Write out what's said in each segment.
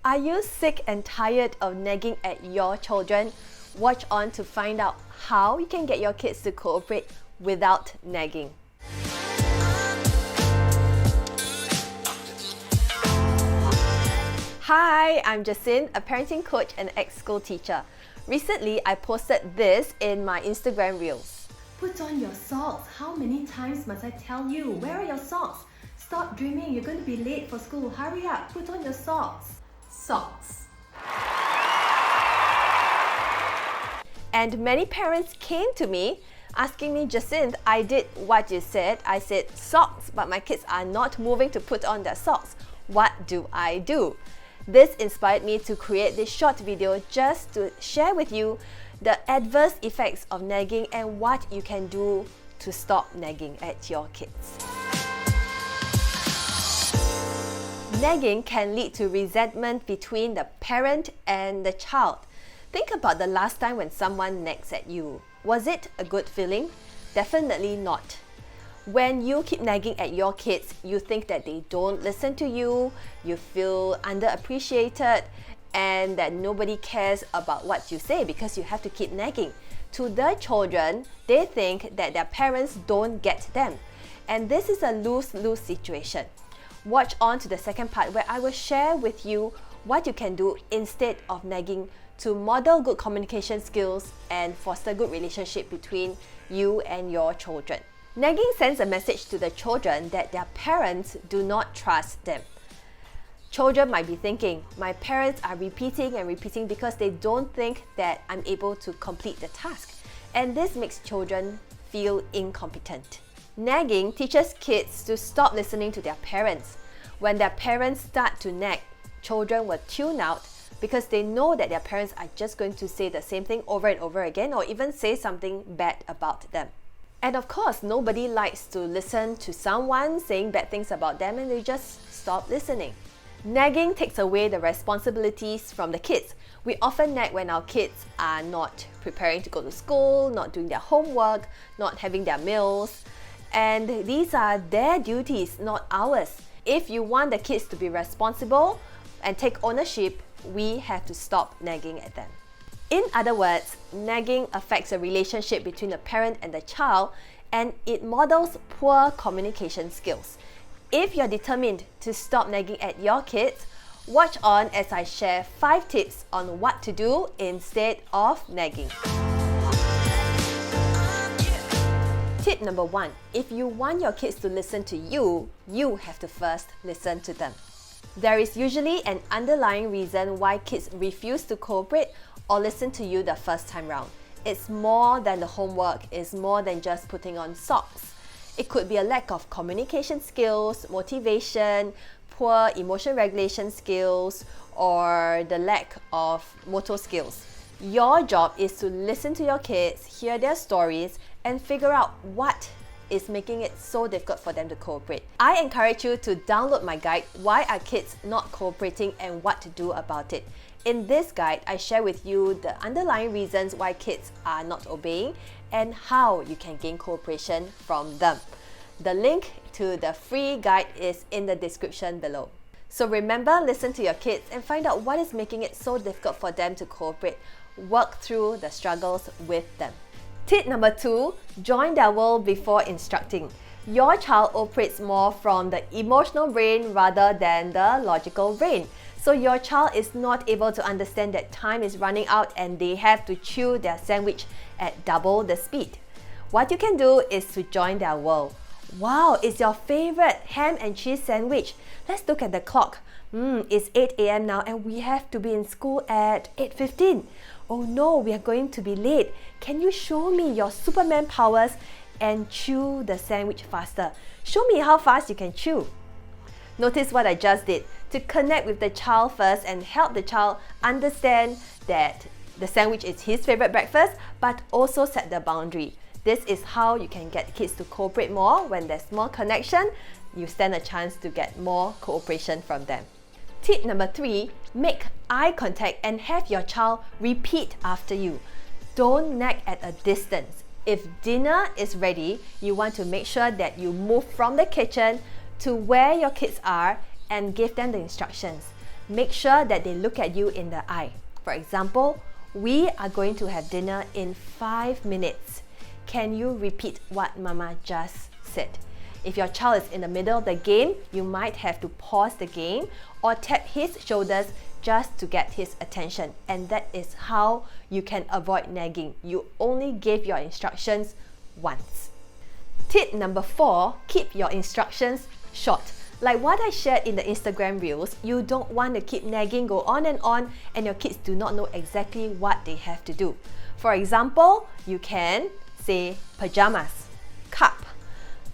Are you sick and tired of nagging at your children? Watch on to find out how you can get your kids to cooperate without nagging. Hi, I'm Jacin, a parenting coach and ex-school teacher. Recently, I posted this in my Instagram Reels. Put on your socks. How many times must I tell you? Where are your socks? Stop dreaming. You're going to be late for school. Hurry up. Put on your socks. Socks. And many parents came to me asking me, Jacin, I did what you said. I said socks, but my kids are not moving to put on their socks. What do I do? This inspired me to create this short video just to share with you the adverse effects of nagging and what you can do to stop nagging at your kids. Nagging can lead to resentment between the parent and the child. Think about the last time when someone nags at you. Was it a good feeling? Definitely not. When you keep nagging at your kids, you think that they don't listen to you, you feel underappreciated, and that nobody cares about what you say because you have to keep nagging. To the children, they think that their parents don't get them. And this is a lose-lose situation. Watch on to the second part where I will share with you what you can do instead of nagging to model good communication skills and foster good relationship between you and your children. Nagging sends a message to the children that their parents do not trust them. Children might be thinking, my parents are repeating and repeating because they don't think that I'm able to complete the task. And this makes children feel incompetent. Nagging teaches kids to stop listening to their parents. When their parents start to nag, children will tune out because they know that their parents are just going to say the same thing over and over again or even say something bad about them. And of course, nobody likes to listen to someone saying bad things about them and they just stop listening. Nagging takes away the responsibilities from the kids. We often nag when our kids are not preparing to go to school, not doing their homework, not having their meals. And these are their duties, not ours. If you want the kids to be responsible and take ownership, we have to stop nagging at them. In other words, nagging affects a relationship between the parent and the child, and it models poor communication skills. If you're determined to stop nagging at your kids, watch on as I share 5 tips on what to do instead of nagging. Tip number 1. If you want your kids to listen to you, you have to first listen to them. There is usually an underlying reason why kids refuse to cooperate or listen to you the first time round. It's more than the homework, it's more than just putting on socks. It could be a lack of communication skills, motivation, poor emotion regulation skills, or the lack of motor skills. Your job is to listen to your kids, hear their stories, and figure out what is making it so difficult for them to cooperate. I encourage you to download my guide, Why Are Kids Not Cooperating and What to Do About It. In this guide, I share with you the underlying reasons why kids are not obeying and how you can gain cooperation from them. The link to the free guide is in the description below. So remember, listen to your kids and find out what is making it so difficult for them to cooperate. Work through the struggles with them. Tip number 2, join their world before instructing. Your child operates more from the emotional brain rather than the logical brain. So your child is not able to understand that time is running out and they have to chew their sandwich at double the speed. What you can do is to join their world. Wow, it's your favorite ham and cheese sandwich. Let's look at the clock. It's 8 a.m. now and we have to be in school at 8:15. Oh no, we are going to be late. Can you show me your Superman powers and chew the sandwich faster? Show me how fast you can chew. Notice what I just did. To connect with the child first and help the child understand that the sandwich is his favorite breakfast, but also set the boundary. This is how you can get kids to cooperate more. When there's more connection, you stand a chance to get more cooperation from them. Tip number 3, make eye contact and have your child repeat after you. Don't nag at a distance. If dinner is ready, you want to make sure that you move from the kitchen to where your kids are and give them the instructions. make sure that they look at you in the eye. For example, we are going to have dinner in 5 minutes. Can you repeat what Mama just said? If your child is in the middle of the game, you might have to pause the game or tap his shoulders just to get his attention. And that is how you can avoid nagging. You only gave your instructions once. Tip number 4, keep your instructions short. Like what I shared in the Instagram reels, you don't want to keep nagging, go on and your kids do not know exactly what they have to do. For example, you can say pajamas, cup,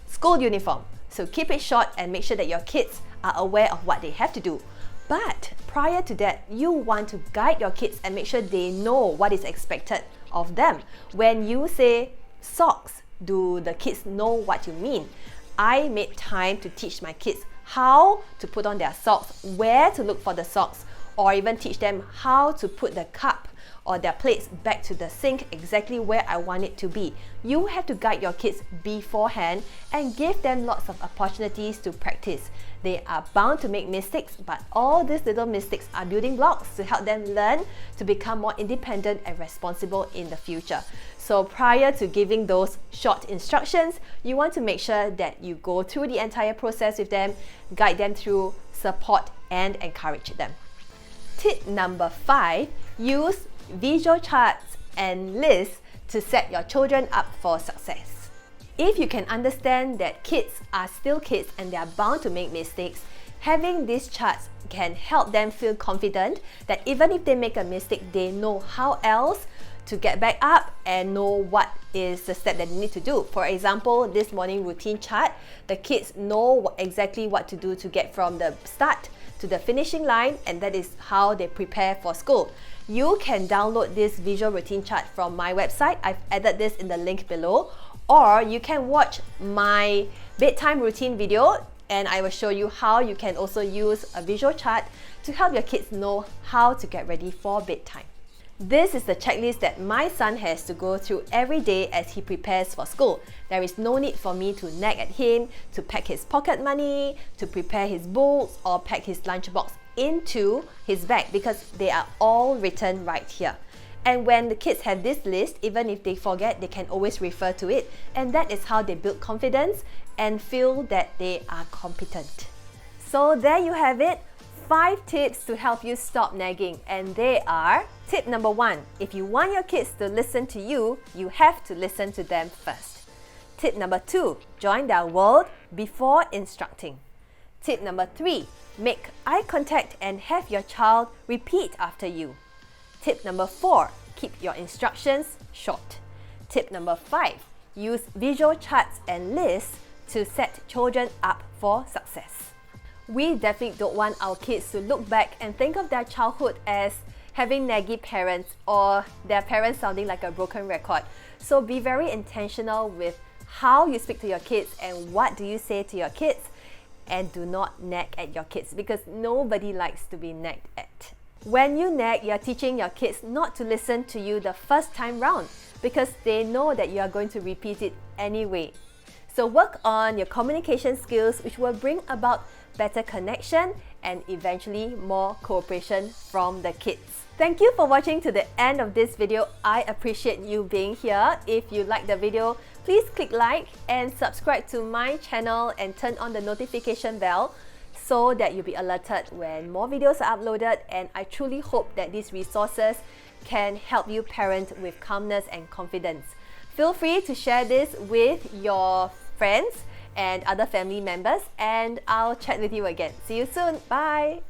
school uniform. So keep it short and make sure that your kids are aware of what they have to do. But prior to that, you want to guide your kids and make sure they know what is expected of them. When you say socks, do the kids know what you mean? I made time to teach my kids how to put on their socks, where to look for the socks, or even teach them how to put the cup or their plates back to the sink exactly where I want it to be. You have to guide your kids beforehand and give them lots of opportunities to practice. They are bound to make mistakes, but all these little mistakes are building blocks to help them learn to become more independent and responsible in the future. So prior to giving those short instructions, you want to make sure that you go through the entire process with them, guide them through, support and encourage them. Tip number 5, use visual charts and lists to set your children up for success. If you can understand that kids are still kids and they are bound to make mistakes, having these charts can help them feel confident that even if they make a mistake, they know how else to get back up and know what is the step that they need to do. For example, this morning routine chart, the kids know exactly what to do to get from the start to the finishing line, and that is how they prepare for school. You can download this visual routine chart from my website. I've added this in the link below, or you can watch my bedtime routine video and I will show you how you can also use a visual chart to help your kids know how to get ready for bedtime. This is the checklist that my son has to go through every day as he prepares for school. There is no need for me to nag at him, to pack his pocket money, to prepare his books or pack his lunchbox into his bag because they are all written right here. And when the kids have this list, even if they forget, they can always refer to it. And that is how they build confidence and feel that they are competent. So there you have it. 5 tips to help you stop nagging, and they are: tip number 1, if you want your kids to listen to you, you have to listen to them first. Tip number 2, join their world before instructing. Tip number 3, make eye contact and have your child repeat after you. Tip number 4, keep your instructions short. Tip number 5, use visual charts and lists to set children up for success. We definitely don't want our kids to look back and think of their childhood as having naggy parents or their parents sounding like a broken record. So be very intentional with how you speak to your kids and what do you say to your kids, and do not nag at your kids because nobody likes to be nagged at. When you nag, you're teaching your kids not to listen to you the first time round because they know that you are going to repeat it anyway. So work on your communication skills, which will bring about better connection and eventually more cooperation from the kids. Thank you for watching to the end of this video. I appreciate you being here. If you like the video, please click like and subscribe to my channel and turn on the notification bell so that you'll be alerted when more videos are uploaded. And I truly hope that these resources can help you parent with calmness and confidence. Feel free to share this with your friends and other family members, and I'll chat with you again. See you soon. Bye.